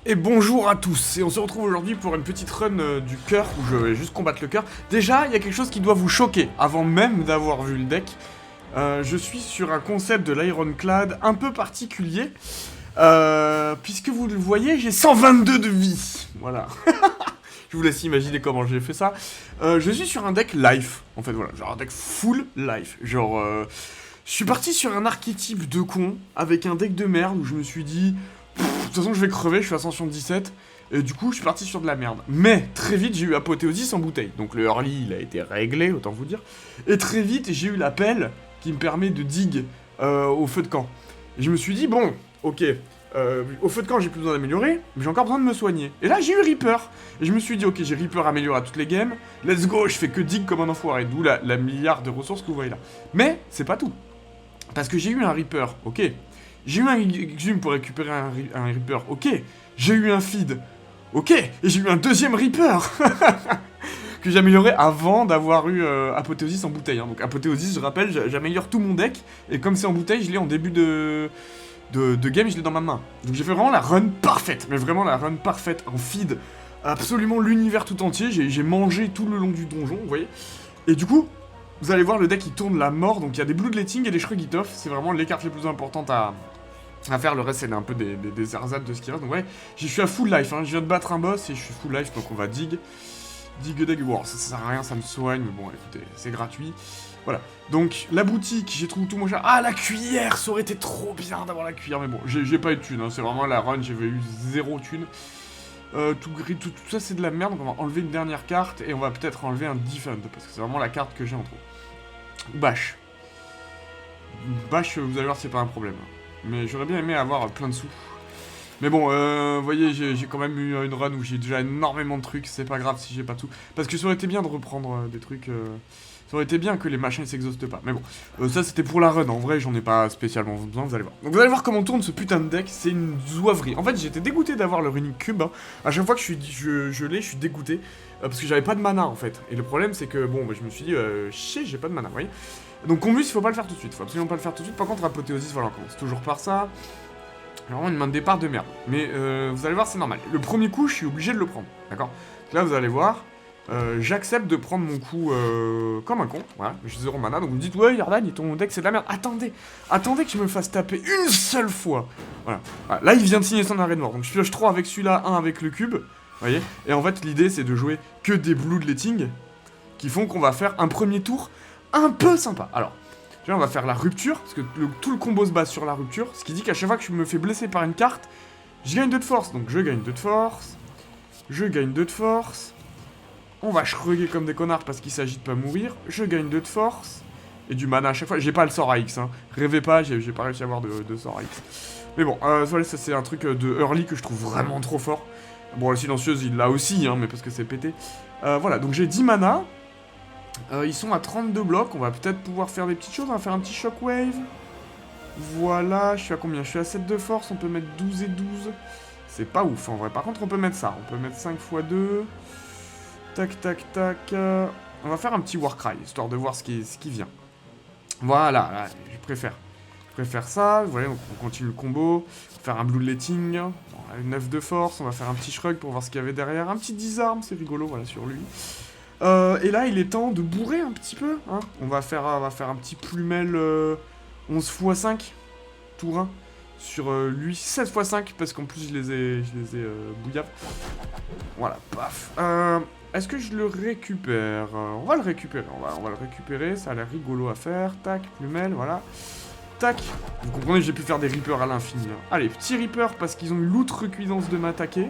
Et bonjour à tous, et on se retrouve aujourd'hui pour une petite run du cœur, où je vais juste combattre le cœur. Déjà, il y a quelque chose qui doit vous choquer, avant même d'avoir vu le deck. Je suis sur un concept de l'Ironclad un peu particulier, puisque vous le voyez, j'ai 122 de vie, voilà. Je vous laisse imaginer comment j'ai fait ça. Je suis sur un deck life, en fait, voilà, genre un deck full life, genre... Je suis parti sur un archétype de con, avec un deck de merde, où je me suis dit... De toute façon, je vais crever, je suis à 177. Et du coup, je suis parti sur de la merde. Mais, très vite, j'ai eu Apothéosis en bouteille. Donc le early, il a été réglé, autant vous dire. Et très vite, j'ai eu la pelle qui me permet de dig au feu de camp. Et je me suis dit, bon, ok, au feu de camp, j'ai plus besoin d'améliorer, mais j'ai encore besoin de me soigner. Et là, j'ai eu Reaper. Et je me suis dit, ok, j'ai Reaper amélioré à toutes les games. Let's go, je fais que dig comme un enfoiré. D'où la milliard de ressources que vous voyez là. Mais, c'est pas tout. Parce que j'ai eu un Reaper, ok. J'ai eu un Exhume pour récupérer un Reaper, ok. J'ai eu un Feed, ok. Et j'ai eu un deuxième Reaper que j'ai amélioré avant d'avoir eu Apothéosis en bouteille. Hein. Donc Apothéosis, je rappelle, j'améliore tout mon deck. Et comme c'est en bouteille, je l'ai en début de game, je l'ai dans ma main. Donc j'ai fait vraiment la run parfaite. Mais vraiment la run parfaite en Feed. Absolument l'univers tout entier. J'ai mangé tout le long du donjon, vous voyez. Et du coup... Vous allez voir, le deck il tourne la mort, donc il y a des Bloodletting et des Shrugitoff, c'est vraiment les cartes les plus importantes à faire, le reste c'est un peu des ersatz de ce qu'il y a, donc ouais, je suis à full life, hein. Je viens de battre un boss et je suis full life, donc on va dig, wow, ça sert à rien, ça me soigne, mais bon écoutez, c'est gratuit, voilà. Donc la boutique, j'ai trouvé tout mon cher, ah la cuillère, ça aurait été trop bien d'avoir la cuillère, mais bon, j'ai pas eu de thune, hein. C'est vraiment la run, j'avais eu 0 thune. Tout ça c'est de la merde, donc on va enlever une dernière carte et on va peut-être enlever un Defend, parce que c'est vraiment la carte que j'ai en trop. Bash. Bash, vous allez voir, c'est pas un problème. Mais j'aurais bien aimé avoir plein de sous. Mais bon, vous voyez, j'ai quand même eu une run où j'ai déjà énormément de trucs, c'est pas grave si j'ai pas tout. Parce que ça aurait été bien de reprendre des trucs... Ça aurait été bien que les machins s'exhaustent pas. Mais bon, ça c'était pour la run, en vrai j'en ai pas spécialement besoin, vous allez voir. Donc vous allez voir comment tourne ce putain de deck, c'est une zouaverie. En fait j'étais dégoûté d'avoir le Runic Cube, hein. À chaque fois que je l'ai, je suis dégoûté. Parce que j'avais pas de mana en fait. Et le problème c'est que, bon, bah, je me suis dit, chier, j'ai pas de mana, vous voyez. Donc Combus, il faut pas le faire tout de suite, faut absolument pas le faire tout de suite. Par contre Apothéosis, voilà, on commence toujours par ça. Vraiment une main de départ de merde. Mais vous allez voir, c'est normal. Le premier coup, je suis obligé de le prendre, d'accord. Là vous allez voir... j'accepte de prendre mon coup comme un con, voilà, j'ai 0 mana, donc vous me dites, ouais, Yardan, ton deck c'est de la merde, attendez que je me fasse taper une seule fois, voilà. Là il vient de signer son arrêt de mort, donc je pioche 3 avec celui-là, 1 avec le cube, vous voyez, et en fait l'idée c'est de jouer que des Bloodletting, qui font qu'on va faire un premier tour un peu sympa. Alors, on va faire la rupture, parce que tout le combo se base sur la rupture, ce qui dit qu'à chaque fois que je me fais blesser par une carte, je gagne 2 de force, donc je gagne 2 de force, on va shrugger comme des connards parce qu'il s'agit de pas mourir. Je gagne 2 de force. Et du mana à chaque fois. J'ai pas le sort à X, hein. Rêvez pas, j'ai pas réussi à avoir de sort à X. Mais bon, ça c'est un truc de early que je trouve vraiment trop fort. Bon, la silencieuse, il l'a aussi, hein, mais parce que c'est pété. Voilà, donc j'ai 10 mana. Ils sont à 32 blocs. On va peut-être pouvoir faire des petites choses. On va faire un petit shockwave. Voilà, je suis à combien? Je suis à 7 de force. On peut mettre 12 et 12. C'est pas ouf, en vrai. Par contre, on peut mettre ça. On peut mettre 5 x 2. Tac, tac, tac. On va faire un petit Warcry, histoire de voir ce qui vient. Voilà, là, je préfère ça. Vous voyez, donc on continue le combo. On va faire un Bloodletting. Bon, 9 de force. On va faire un petit Shrug pour voir ce qu'il y avait derrière. Un petit disarm, c'est rigolo, voilà, sur lui. Et là, il est temps de bourrer un petit peu. Hein. On va faire un petit plumel 11 x 5. Tour 1. Sur lui, 16 x 5, parce qu'en plus, je les ai bouillave. Voilà, paf. Est-ce que je le récupère? On va le récupérer, on va le récupérer, ça a l'air rigolo à faire. Tac, plumelle, voilà. Tac. Vous comprenez, j'ai pu faire des Reapers à l'infini. Hein. Allez, petit Reaper parce qu'ils ont eu l'outrecuidance de m'attaquer.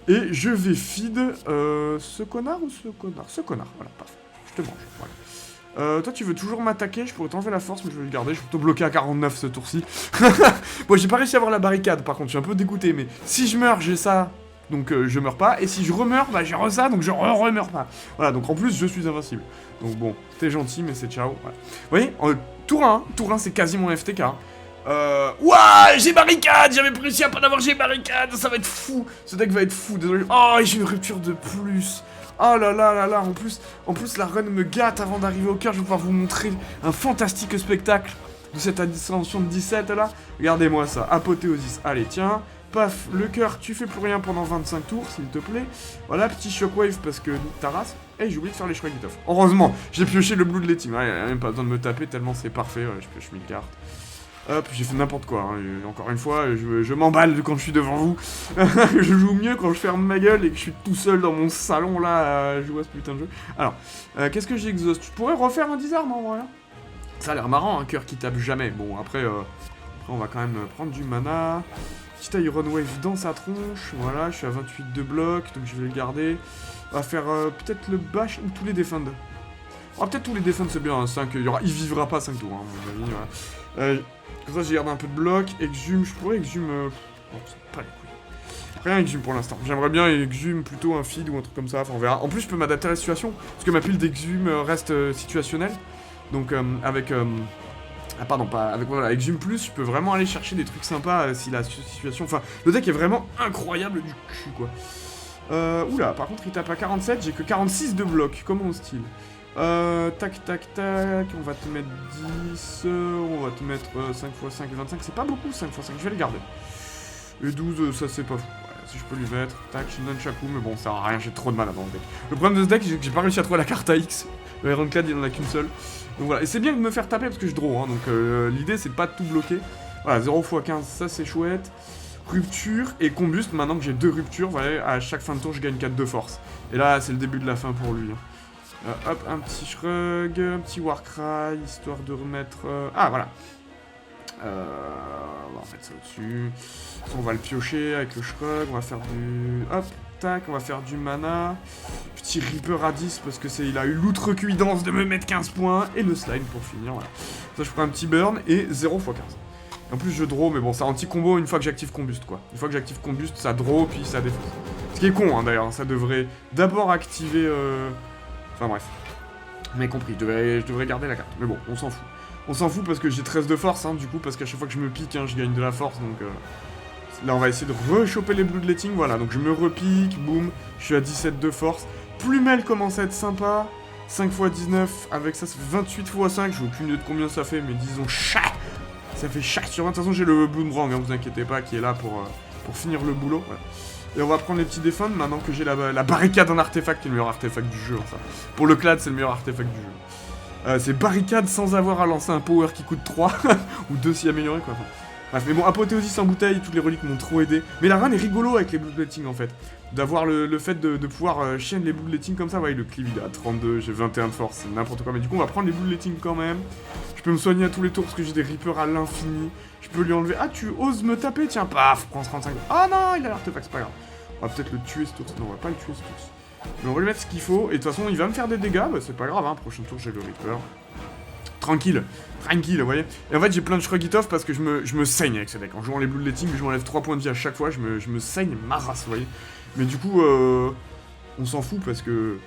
Et je vais feed ce connard ou ce connard? Ce connard, voilà, parfait. Je te mange, voilà. Toi, tu veux toujours m'attaquer? Je pourrais t'enlever la force, mais je vais le garder. Je vais te bloquer à 49 ce tour-ci. Bon, j'ai pas réussi à avoir la barricade, par contre, je suis un peu dégoûté. Mais si je meurs, j'ai ça. Donc je meurs pas, et si je remeurs, bah j'ai ça, donc je remeurs pas. Voilà, donc en plus je suis invincible. Donc bon, t'es gentil, mais c'est ciao. Voilà. Vous voyez, tour 1 c'est quasiment FTK. Ouah, j'ai barricade, j'avais réussi à pas d'avoir j'ai barricade, ça va être fou. Ce deck va être fou, désolé. Oh, j'ai une rupture de plus. Oh là là là là, en plus la run me gâte avant d'arriver au cœur, je vais pouvoir vous montrer un fantastique spectacle de cette ascension de 17 là. Regardez-moi ça, Apothéosis. Allez, tiens, Paf, le cœur, tu fais plus rien pendant 25 tours, s'il te plaît. Voilà, petit shockwave parce que nique ta race. Et j'ai oublié de faire les Shrugitoff. Heureusement, j'ai pioché le Bloodletting. Ouais, même pas besoin de me taper tellement c'est parfait. Ouais, je pioche 1000 cartes. Hop, j'ai fait n'importe quoi. Hein. Encore une fois, je m'emballe quand je suis devant vous. Je joue mieux quand je ferme ma gueule et que je suis tout seul dans mon salon là à jouer à ce putain de jeu. Alors, qu'est-ce que j'exhauste? Je pourrais refaire un disarm en vrai. Ça a l'air marrant, un cœur qui tape jamais. Bon, après on va quand même prendre du mana. Petit Iron Wave dans sa tronche. Voilà, je suis à 28 de bloc, donc je vais le garder. On va faire peut-être le bash ou tous les defend. Oh, peut-être tous les defend, c'est bien, hein, 5. Il vivra pas 5 tours, hein, à mon avis. Voilà. Comme ça, j'ai gardé un peu de bloc. Exhume, je pourrais exhume. Bon, c'est pas les couilles. Rien exhume pour l'instant. J'aimerais bien exhume plutôt un feed ou un truc comme ça. Enfin, on verra. En plus, je peux m'adapter à la situation. Parce que ma pile d'exhume reste situationnelle. Donc, avec. Ah pardon, pas avec voilà, Exhume Plus, je peux vraiment aller chercher des trucs sympas si la situation... Enfin, le deck est vraiment incroyable du cul, quoi. Oula, par contre, il tape à 47, j'ai que 46 de bloc, comme mon style. Tac, tac, tac, on va te mettre 10, on va te mettre 5 x 5, 25, c'est pas beaucoup 5 x 5, je vais le garder. Et 12, ça c'est pas fou. Ouais, si je peux lui mettre, tac, je donne chaque coup, mais bon, ça sert à rien, j'ai trop de mal dans le deck. Le problème de ce deck, c'est que j'ai pas réussi à trouver la carte AX. Le Ironclad, il en a qu'une seule. Donc voilà, et c'est bien de me faire taper parce que je draw, hein, donc l'idée c'est de pas tout bloquer. Voilà, 0 x 15, ça c'est chouette. Rupture et combuste, maintenant que j'ai 2 ruptures, voilà, à chaque fin de tour je gagne 4 de force. Et là, c'est le début de la fin pour lui. Hein. Hop, un petit shrug, un petit Warcry, histoire de remettre... Ah, voilà. On va remettre ça au-dessus. On va le piocher avec le shrug, on va faire du... Hop, tac, on va faire du mana. Petit Reaper à 10 parce que il a eu l'outrecuidance de me mettre 15 points. Et le slime pour finir, voilà. Ça, je ferai un petit burn et 0 x 15. En plus, je draw, mais bon, ça anti-combo une fois que j'active Combuste, quoi. Une fois que j'active Combuste, ça draw, puis ça défonce. Ce qui est con, hein, d'ailleurs. Ça devrait d'abord activer... Enfin, bref. Mais compris, je devrais garder la carte. Mais bon, on s'en fout. On s'en fout parce que j'ai 13 de force, hein, du coup, parce qu'à chaque fois que je me pique, hein, je gagne de la force, donc... Là, on va essayer de rechoper les Bloodletting, voilà. Donc, je me repique, boum, je suis à 17 de force. Plumel commence à être sympa. 5 x 19, avec ça, ça fait 28 x 5. J'ai aucune idée de combien ça fait, mais disons chat. Ça fait chat sur 20. De toute façon, j'ai le Bloodbrand, hein, vous inquiétez pas, qui est là pour finir le boulot. Voilà. Et on va prendre les petits défends maintenant que j'ai la barricade en artefact, qui est le meilleur artefact du jeu. Enfin. Pour le clad, c'est le meilleur artefact du jeu. C'est barricade sans avoir à lancer un power qui coûte 3, ou 2 s'y améliorer, quoi. Enfin, bref, mais bon, apothéosis en bouteille, toutes les reliques m'ont trop aidé. Mais la run est rigolo avec les Bloodletting, en fait. D'avoir le fait de pouvoir chaîne les Bloodletting comme ça. Ouais, le cleave, il est à 32, j'ai 21 de force, c'est n'importe quoi. Mais du coup, on va prendre les Bloodletting quand même. Je peux me soigner à tous les tours parce que j'ai des Reapers à l'infini. Je peux lui enlever... Ah, tu oses me taper? Tiens, paf, prends 35. Ah non, il a l'artefact, c'est pas grave. On va peut-être le tuer ce tour. Non, on va pas le tuer ce tour. Mais on va lui mettre ce qu'il faut. Et de toute façon, il va me faire des dégâts. Bah, c'est pas grave, hein. Prochain tour, j'ai le Reaper. Tranquille, vous voyez. Et en fait, j'ai plein de Shrugitoff parce que je me saigne avec ce deck. En jouant les Bloodletting, je m'enlève 3 points de vie à chaque fois. Je me saigne ma race, vous voyez. Mais du coup, on s'en fout parce que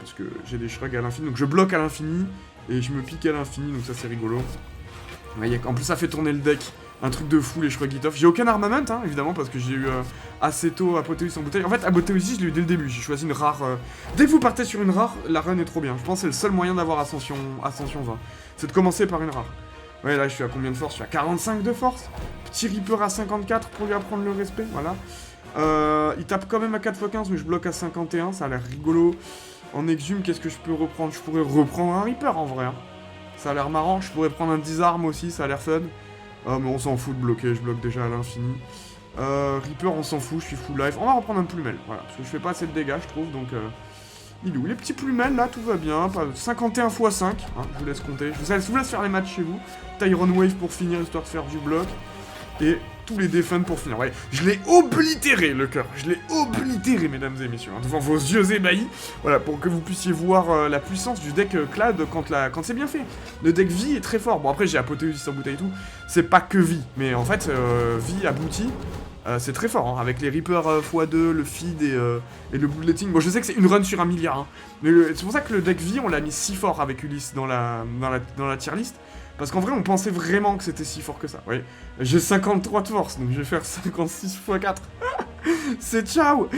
j'ai des Shrug à l'infini. Donc je bloque à l'infini et je me pique à l'infini. Donc ça, c'est rigolo. Vous voyez, en plus, ça fait tourner le deck. Un truc de fou, les Shrugitoff. J'ai aucun armament, hein, évidemment, parce que j'ai eu Aceto, Apothéosis en bouteille. En fait, Apothéosis, je l'ai eu dès le début. J'ai choisi une rare... Dès que vous partez sur une rare, la run est trop bien. Je pense que c'est le seul moyen d'avoir Ascension 20. C'est de commencer par une rare. Ouais, là, je suis à combien de force? Je suis à 45 de force. Petit Reaper à 54 pour lui apprendre le respect, voilà. Il tape quand même à 4 x 15, mais je bloque à 51. Ça a l'air rigolo. En exhume, qu'est-ce que je peux reprendre? Je pourrais reprendre un Reaper, en vrai. Hein. Ça a l'air marrant. Je pourrais prendre un Disarm aussi, ça a l'air fun. Mais on s'en fout de bloquer, je bloque déjà à l'infini. Reaper, on s'en fout, je suis full life. On va reprendre un Plumel, voilà, parce que je fais pas assez de dégâts, je trouve, donc... Il est où? Les petits Plumels, là, tout va bien. 51 x 5, hein, je vous laisse compter. Je vous laisse faire les matchs chez vous. Tyron Wave pour finir, histoire de faire du bloc. Et tous les defends pour finir. Ouais, je l'ai oblitéré, le cœur. Je l'ai oblitéré, mesdames et messieurs, hein, devant vos yeux ébahis. Voilà, pour que vous puissiez voir la puissance du deck Clad quand c'est bien fait. Le deck vie est très fort. Bon, après, j'ai Apothéosis en bouteille et tout. C'est pas que vie. Mais en fait, vie aboutie, c'est très fort. Hein, avec les Reapers x2, le feed et le Bloodletting. Bon, je sais que c'est une run sur 1 milliard. Hein, mais c'est pour ça que le deck vie, on l'a mis si fort avec Ulysse dans la tier list. Parce qu'en vrai, on pensait vraiment que c'était si fort que ça. Oui, j'ai 53 de force, donc je vais faire 56 x 4. C'est ciao.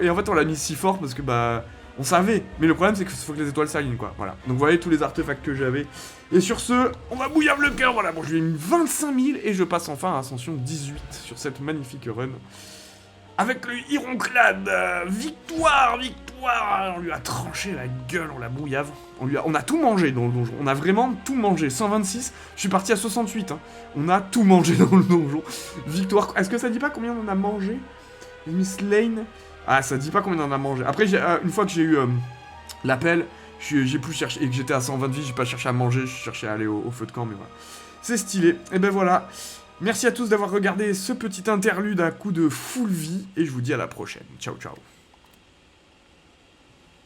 Et en fait, on l'a mis si fort parce que, bah... On savait, mais le problème c'est qu'il faut que les étoiles s'alignent quoi, voilà. Donc vous voyez tous les artefacts que j'avais. Et sur ce, on va bouillave le cœur, voilà. Bon, je lui ai mis 25 000 et je passe enfin à Ascension 18 sur cette magnifique run. Avec le Ironclad, victoire, victoire. On lui a tranché la gueule, on l'a bouillave. On a tout mangé dans le donjon, on a vraiment tout mangé. 126, je suis parti à 68, hein. On a tout mangé dans le donjon. Victoire, est-ce que ça dit pas combien on en a mangé? Miss Lane. Ah, ça dit pas combien on en a mangé. Après, une fois que j'ai eu l'appel, j'ai plus cherché, et que j'étais à 120 vies, j'ai pas cherché à manger, je cherchais à aller au feu de camp, mais voilà. C'est stylé, et ben voilà. Merci à tous d'avoir regardé ce petit interlude à coup de full vie, et je vous dis à la prochaine. Ciao, ciao.